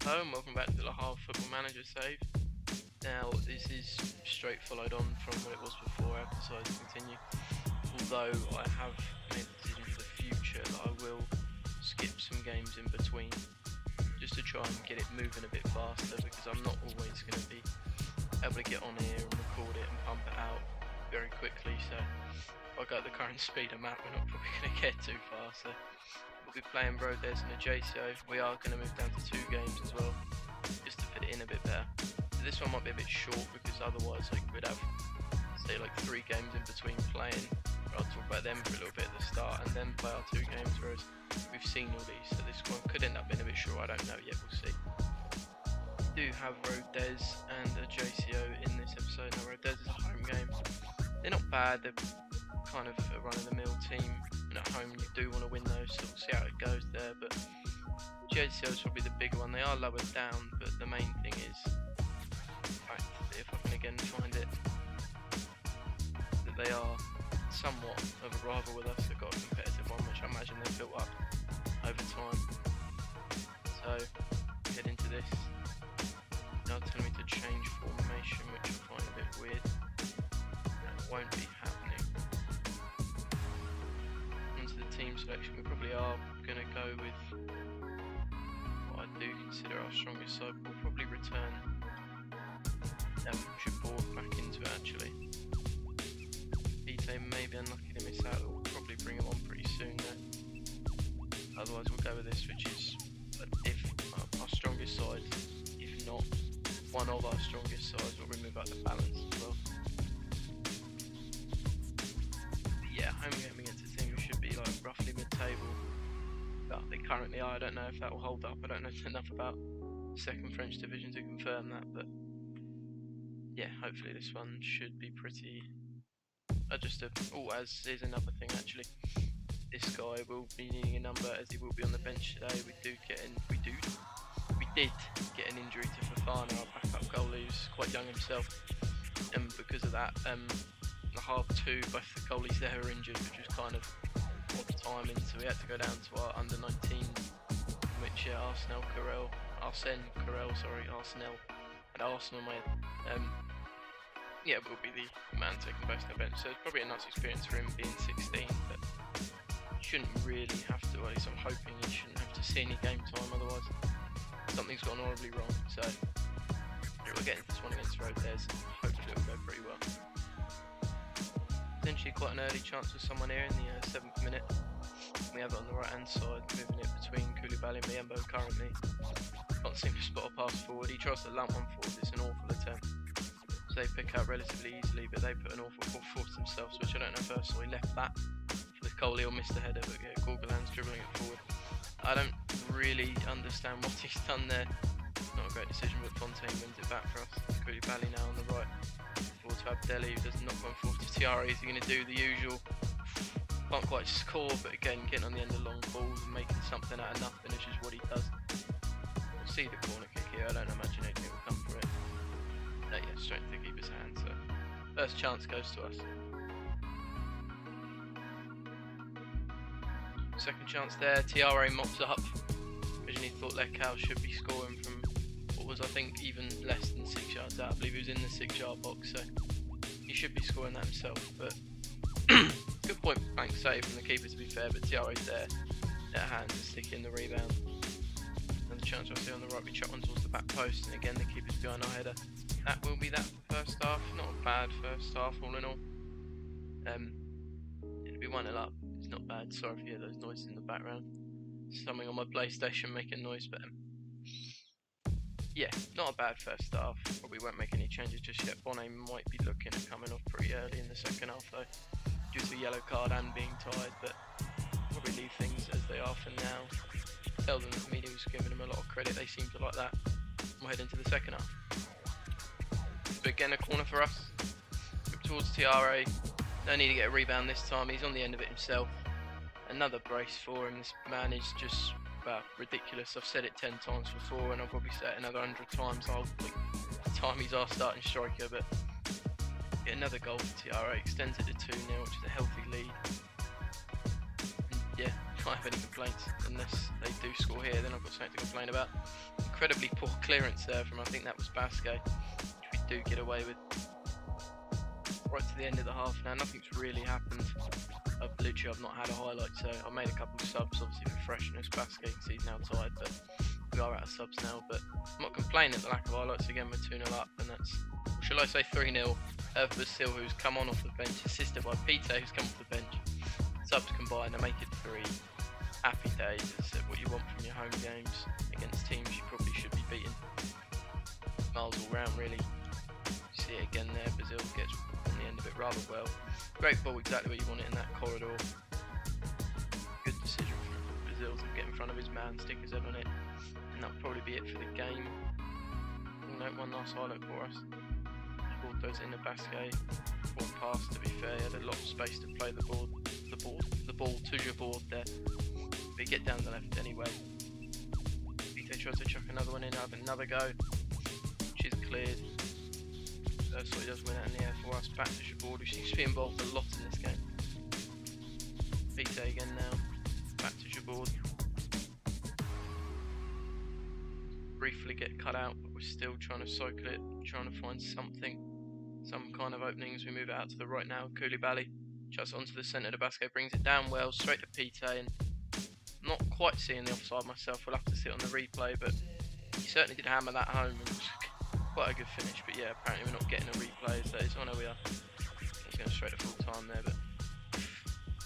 Hello and welcome back to the Havre Football Manager save. Now this is straight followed on from what it was before. I have decided to continue, although I have made the decision for the future that I will skip some games in between just to try and get it moving a bit faster, because I'm not always going to be able to get on here and record it and pump it out very quickly. So if I go at the current speed I'm at, we're not probably going to get too far. So we'll be playing Rodez and Ajaccio. We are going to move down to 2 games as well, just to fit it in a bit better. So this one might be a bit short, because otherwise we'd have, say, like 3 games in between playing. I'll talk about them for a little bit at the start and then play our 2 games, whereas we've seen all these, so this one could end up being a bit short. I don't know yet, we'll see. We do have Rodez and Ajaccio in this episode. Now Rodez is a home game. They're not bad, they're kind of a run-of-the-mill team, and at home you do want to win those, so we'll see how it goes there. But Ajaccio is probably the big one. They are lower down, but the main thing is the fact that, if I can again find it, that they are somewhat of a rival with us. They've got a competitive one, which I imagine they've built up over time. So get into this. Now telling me to change formation, which I find a bit weird. That won't be happening. Into the team selection, we probably are going to go with what I do consider our strongest side. We'll probably return Havre back into it actually. They may be unlucky to miss out. We'll probably bring him on pretty soon though. Otherwise we'll go with this, which is if our strongest side, if not one of our strongest sides. We'll remove out the balance as well. But yeah, home game against a team who should be like roughly mid-table. But they currently are. I don't know if that will hold up. I don't know enough about the second French division to confirm that, but yeah, hopefully this one should be pretty. As is another thing actually, this guy will be needing a number, as he will be on the bench today. We did get an injury to Fofana, our backup goalie, who's quite young himself, and because of that, the half 2, both the goalies there were injured, which was kind of odd timing, so we had to go down to our under 19, which Arsenal and Arsenal made. Yeah, will be the man taking most of the bench, so it's probably a nice experience for him being 16, but shouldn't really have to. At least I'm hoping he shouldn't have to see any game time, otherwise something's gone horribly wrong. So we'll get into this one against Rodez. Hopefully it'll go pretty well. Potentially quite an early chance for someone here in the 7th minute. We have it on the right hand side, moving it between Koulibaly and Miembo currently. Can't seem to spot a pass forward. He tries to lump one forward. It's an awful attempt. So they pick out relatively easily, but they put an awful ball forward themselves, which I don't know if personally left that for the goalie or missed the header, but yeah, Gorgolan's dribbling it forward. I don't really understand what he's done there. Not a great decision, but Fontaine wins it back for us. Koulibaly now on the right, forward to Abdelli, who does not go forward to Tiara. He's going to do the usual. Can't quite score, but again, getting on the end of long balls and making something out of nothing is just what he does. We'll see the corner kick here. I don't imagine anything will come for it. Yeah, straight to the keeper's hand, so first chance goes to us. Second chance there, Tiara mops up. Originally thought Lekau should be scoring from what was, I think, even less than 6 yards out. I believe he was in the 6-yard box, so he should be scoring that himself, but good point blank save from the keeper, to be fair, but Tiara's there at hand to stick in the rebound. Another chance I see on the right, we chuck one towards the back post, and again the keeper's behind our header. That will be that for the first half. Not a bad first half, all in all. It'll be 1-0 up. It's not bad. Sorry if you hear those noises in the background. Something on my PlayStation making noise, but yeah, not a bad first half. Probably won't make any changes just yet. Bonnet might be looking at coming off pretty early in the second half though, due to a yellow card and being tired, but probably leave things as they are for now. Tell them that the media was giving them a lot of credit. They seem to like that. We'll head into the second half. But again, a corner for us. Up towards Tiara. No need to get a rebound this time. He's on the end of it himself. Another brace for him. This man is just ridiculous. I've said it 10 times before, and I'll probably say it another 100 times. The time he's our starting striker, but get another goal for Tiara. Extends it to 2-0, which is a healthy lead. And yeah, can't have any complaints unless they do score here. Then I've got something to complain about. incredibly poor clearance there from, I think that was Basquet, which we do get away with. Right to the end of the half now, nothing's really happened. I've not had a highlight, so I made a couple of subs, obviously for freshness. Basquet, you can see he's now tired, but we are out of subs now. But I'm not complaining at the lack of highlights. Again, we're 2-0 up, and that's, or shall I say 3-0. Basil, who's come on off the bench, assisted by Peter, who's come off the bench. Subs combined, they make it 3. Happy days. It's what you want from your home games against teams you probably should be beating. Miles all round, really. You see it again there. Basil gets on the end of it rather well. Great ball, exactly what you want it in that corridor. Good decision from Basil to get in front of his man, stick his head on it, and that'll probably be it for the game. No, one last highlight for us. Ball goes in the Basquet. One pass, to be fair, he had a lot of space to play the ball to your board there. But you get down the left anyway. Vito tries to chuck another one in, have another go, which is cleared. So he does win out in the air for us. Back to Shabord, who seems to be involved a lot in this game. Vito again now. Back to Shabord. Briefly get cut out, but we're still trying to cycle it, trying to find something, some kind of opening as we move it out to the right now. Koulibaly chucks it onto the centre of the Basquet, brings it down well, straight to Pite, and not quite seeing the offside myself. We'll have to see it on the replay, but he certainly did hammer that home, and it was quite a good finish. But yeah, apparently we're not getting a replay, so oh no, we are. He's going straight to full time there, but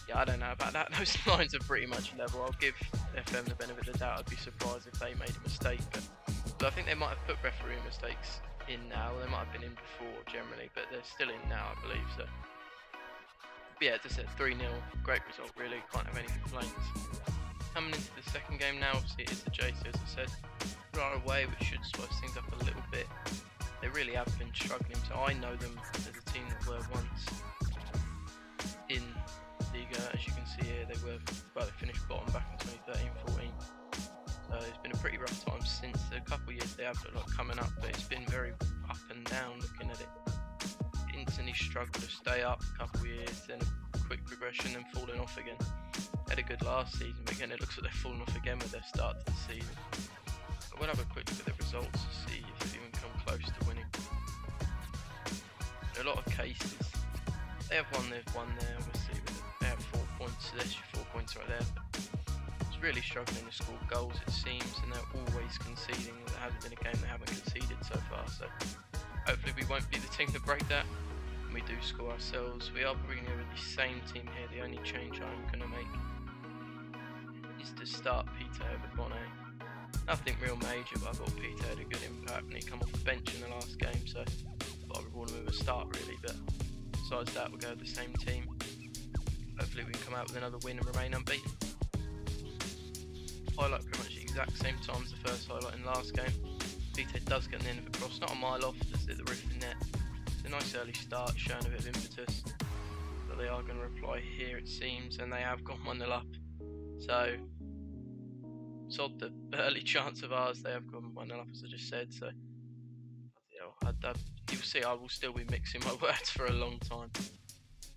yeah, I don't know about that. Those lines are pretty much level. I'll give FM the benefit of the doubt. I'd be surprised if they made a mistake, but I think they might have put referee mistakes in now. They might have been in before generally, but they're still in now, I believe. So yeah, as I said, 3-0, great result really, can't have any complaints. Coming into the second game now, obviously it is the JC, as I said. Right away, which should spice things up a little bit. They really have been struggling, so I know them as a team that were once in Liga. As you can see here, they finished bottom back in 2013-14. So it's been a pretty rough time since. A couple of years they have looked like coming up, but it's been very up and down looking at it. Instantly struggled to stay up a couple of years, then a quick progression, then falling off again. Had a good last season, but again it looks like they've fallen off again with their start to the season. But we'll have a quick look at the results to see if they've even come close to winning. In a lot of cases, they have won, they've won there, obviously, they have 4 points, so there's your 4 points right there. It's really struggling to score goals, it seems, and they're always conceding. There hasn't been a game they haven't conceded so far, so hopefully we won't be the team to break that. And we do score ourselves. We are probably going to go with the same team here. The only change I'm going to make is to start Peter over Bonnet. Nothing real major, but I thought Peter had a good impact and he come off the bench in the last game, so I thought I'd reward him with a start really. But besides that, we'll go with the same team. Hopefully we can come out with another win and remain unbeaten. Highlight pretty much the exact same time as the first highlight in the last game. Peter does get an end of a cross, not a mile off, just at the roof of the net. It's a nice early start, showing a bit of impetus. But they are going to reply here, it seems, and they have gone 1-0 up. So it's odd the early chance of ours, they have gone 1-0 up, as I just said. So you'll see, I will still be mixing my words for a long time.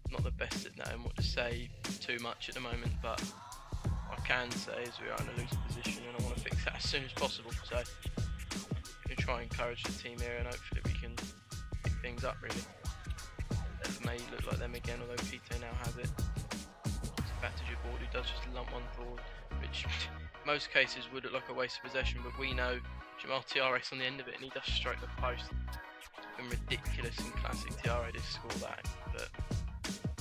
Not the best at knowing what to say too much at the moment, but I can say is we are in a losing position, and I want to fix that as soon as possible. So I'm going to try and encourage the team here, and hopefully we can pick things up really. It may look like them again, although Pite now has it. It's back to Jabord, who does just lump one forward, which in most cases would look like a waste of possession, but we know Jamal Tiare's on the end of it, and he does strike the post. It's been ridiculous in classic Tiare to score that, but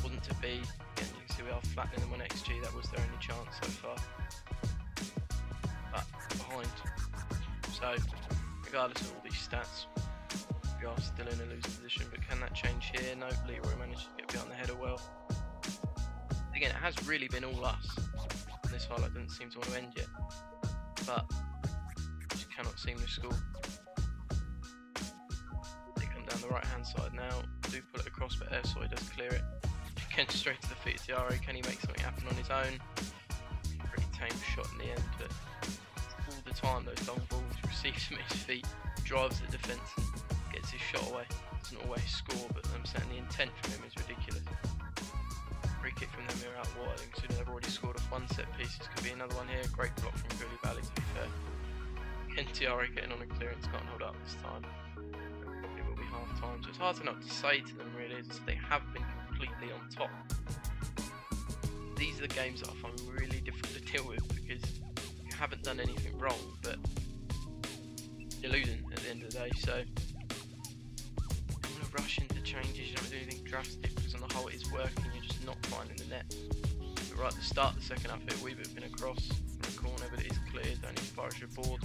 wasn't to be. Again, you can see we are flattening them on XG, that was their only chance so far. But behind. So, regardless of all these stats, we are still in a losing position, but can that change here? No, Leroy managed to get behind the header well. Again, it has really been all us. This highlight doesn't seem to want to end yet, but just cannot seem to score. They come down the right hand side now, do pull it across, but Ersoy does clear it. Again, straight to the feet of Tiare. Can he make something happen on his own? Pretty tame shot in the end, but all the time those long balls, receives them at his feet, drives the defence and gets his shot away. Doesn't always score, but I'm saying the intent from him is ridiculous. Free kick from them here out wide, considering they've already scored off one set piece. This could be another one here. Great block from Koulibaly, to be fair. again, Tiare getting on a clearance, can't hold up this time. Probably will be half time, so it's hard enough to say to them really, is they have been completely on top. These are the games that I find really difficult to deal with because you haven't done anything wrong, but you're losing at the end of the day, so you don't want to rush into changes, you don't want to do anything drastic because on the whole it is working, you're just not finding the net. But right at the start of the second half, a wee bit of across from the corner, but it is cleared, only as far as your board.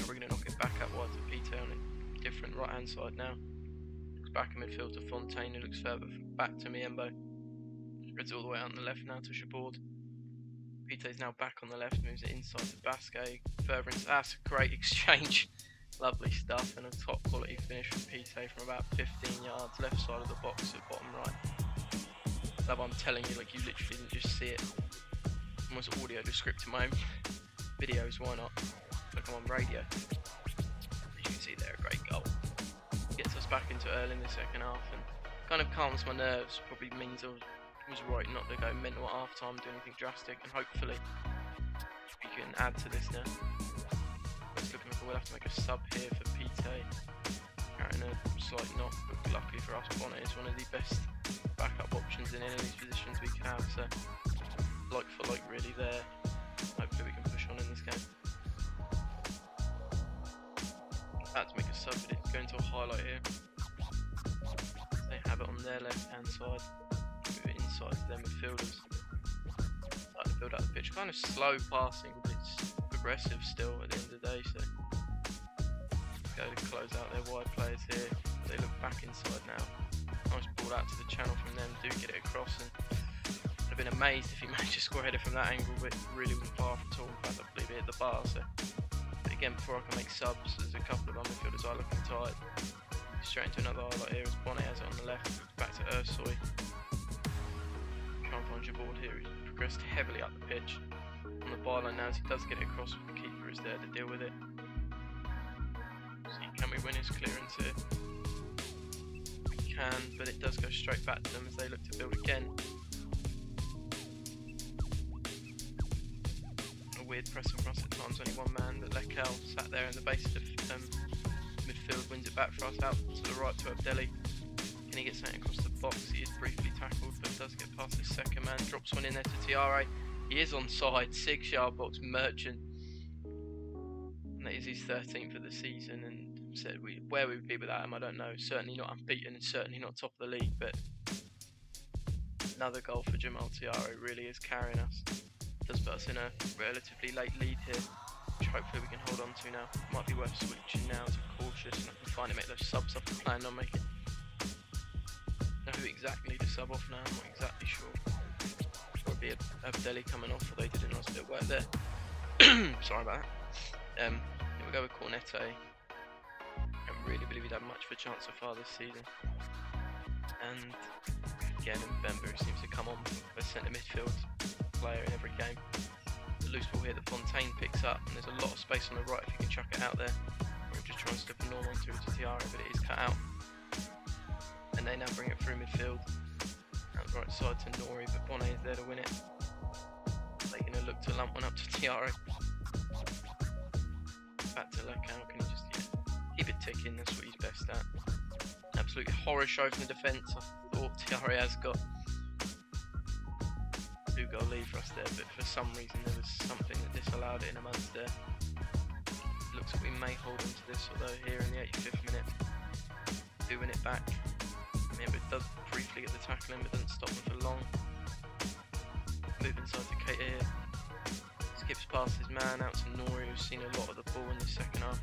We're going to knock it back out wide to Peter on a different right hand side now. Looks back in midfield to Fontaine, who looks further back to Miembo. Spreads all the way out on the left now to Chabord. Peter is now back on the left, moves it inside to Basquet. Further into, that's a great exchange. Lovely stuff, and a top quality finish from Peter from about 15 yards, left side of the box at bottom right. That I'm telling you, like you literally didn't just see it. Almost audio descriptive in my own videos, why not? Look, I'm on radio. As you can see there, a great goal. Gets us back into early in the second half and kind of calms my nerves, probably means I was right not to go mental at half time, do anything drastic, and hopefully we can add to this now. It's looking like we'll have to make a sub here for Pite, carrying a slight knock, but luckily for us, Bonnet is one of the best backup options in any of these positions we can have, so like for like really there. Hopefully we can push on in this game. About to make a sub, but it's going to a highlight here. They have it on their left hand side. Move it inside to their midfielders. Like to build up the pitch. Kind of slow passing, but it's progressive still at the end of the day. So go to close out their wide players here. They look back inside now. Nice ball out to the channel from them. Do get it across, and I'd have been amazed if he managed to score a header from that angle, but it really wasn't far at all. In fact, I believe it hit the bar. So. But again, before I can make subs, there's a couple of other midfielders are looking tired. Straight into another highlight here as Bonnet has it on the left. Back to Ursoy. Try and find your board here. He's progressed heavily up the pitch. On the byline now as he does get it across, the keeper is there to deal with it. See, can we win his clearance here? We can, but it does go straight back to them as they look to build again. A weird pressing for us at times, only one man, but Lekel sat there in the base of midfield, wins it back for us out to the right to Abdelli. Can he get something across the box? He is briefly tackled, but does get past his second man, drops one in there to Tiare. He is onside, 6-yard box, Merchant. And that is his 13th of the season, and said where we would be without him, I don't know. Certainly not unbeaten, and certainly not top of the league, but another goal for Jamal Tiare really is carrying us. Does put us in a relatively late lead here, which hopefully we can hold on to now. Might be worth switching now to cautious, and I can finally make those subs off the plan on making. Know who exactly to sub off now, I'm not exactly sure. Or it'd be Abdelli coming off, although he did a nice bit of work there. Sorry about that. Here we go with Cornette. I don't really believe he'd had much of a chance so far this season. And again, Mbemba, who seems to come on for a centre midfield player in every game. The loose ball here that Fontaine picks up, and there's a lot of space on the right if you can chuck it out there. Or just try and slip a normal onto it to Tiare, but it is cut out. And they now bring it through midfield. Out the right side to Nori, but Bonnet is there to win it. They're going to look to lump one up to Tiare. Back to Lecal, can he just keep it ticking, that's what he's best at. Absolute horror show from the defence. I thought Tiare has got 2-goal lead for us there, but for some reason there was something that disallowed it in amongst there. Looks like we may hold on to this, although here in the 85th minute, do win it back. Remember, it does briefly get the tackle in, but doesn't stop them for long. Move inside to Kate here. Skips past his man out to Nori, who's seen a lot of the ball in the second half.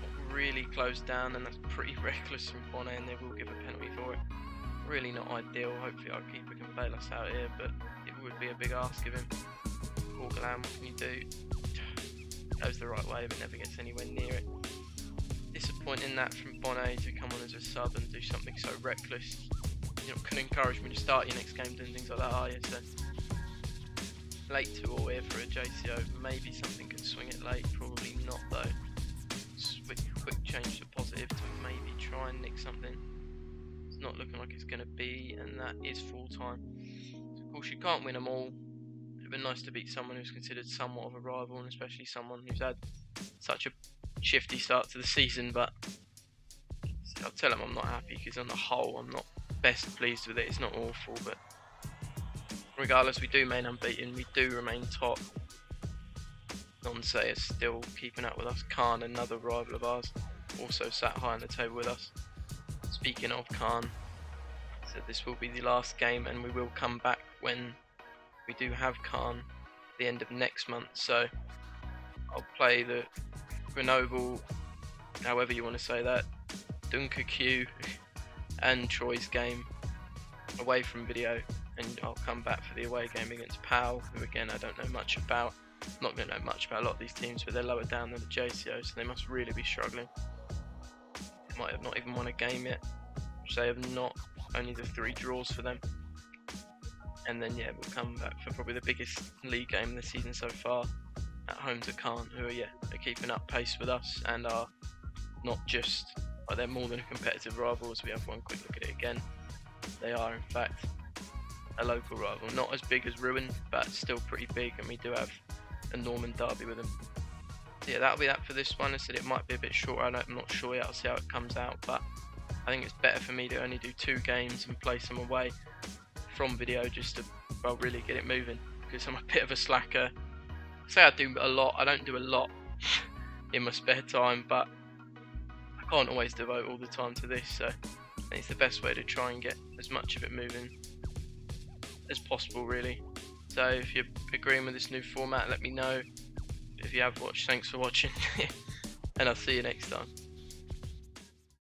Not really closed down, and that's pretty reckless from Bonnet, and they will give a penalty for it. Really not ideal. Hopefully our keeper can bail us out here, but it would be a big ask of him. Orgalan, what can you do? Goes the right way, but never gets anywhere near it. Disappointing that from Bonnet to come on as a sub and do something so reckless. You're not going to encourage me to start your next game doing things like that, are you? So late 2-all here for a JCO. Maybe something can swing it late. Probably not though. Quick change to positive to maybe try and nick something. It's not looking like it's going to be, and that is full time. So of course you can't win them all. been nice to beat someone who's considered somewhat of a rival, and especially someone who's had such a shifty start to the season. But I'll tell them I'm not happy, because on the whole I'm not best pleased with it. It's not awful, but regardless, we do remain unbeaten, we do remain top. Nonce is still keeping up with us. Khan, another rival of ours, also sat high on the table with us. Speaking of Khan, so this will be the last game, and we will come back when we do have Khan at the end of next month. So I'll play the Grenoble, however you want to say that, Dunkerque and Troy's game away from video, and I'll come back for the away game against Pau, who again I don't know much about. Not going to know much about a lot of these teams, but they're lower down than the JCO, so they must really be struggling. They might have not even won a game yet, which they have not. Only the 3 draws for them. And then yeah, we'll come back for probably the biggest league game this season so far, at home to Khan, who are keeping up pace with us, and are not just, they're more than a competitive rival. As we have one quick look at it again, they are in fact a local rival, not as big as Ruin, but still pretty big, and we do have a Norman derby with them. Yeah, that'll be that for this one. I said it might be a bit shorter, I'm not sure yet, I'll see how it comes out, but I think it's better for me to only do 2 games and play some away from video, just to really get it moving, because I'm a bit of a slacker. I say I do a lot, I don't do a lot in my spare time, but I can't always devote all the time to this, so I think it's the best way to try and get as much of it moving as possible, really. So if you're agreeing with this new format, let me know. If you have watched, thanks for watching, and I'll see you next time.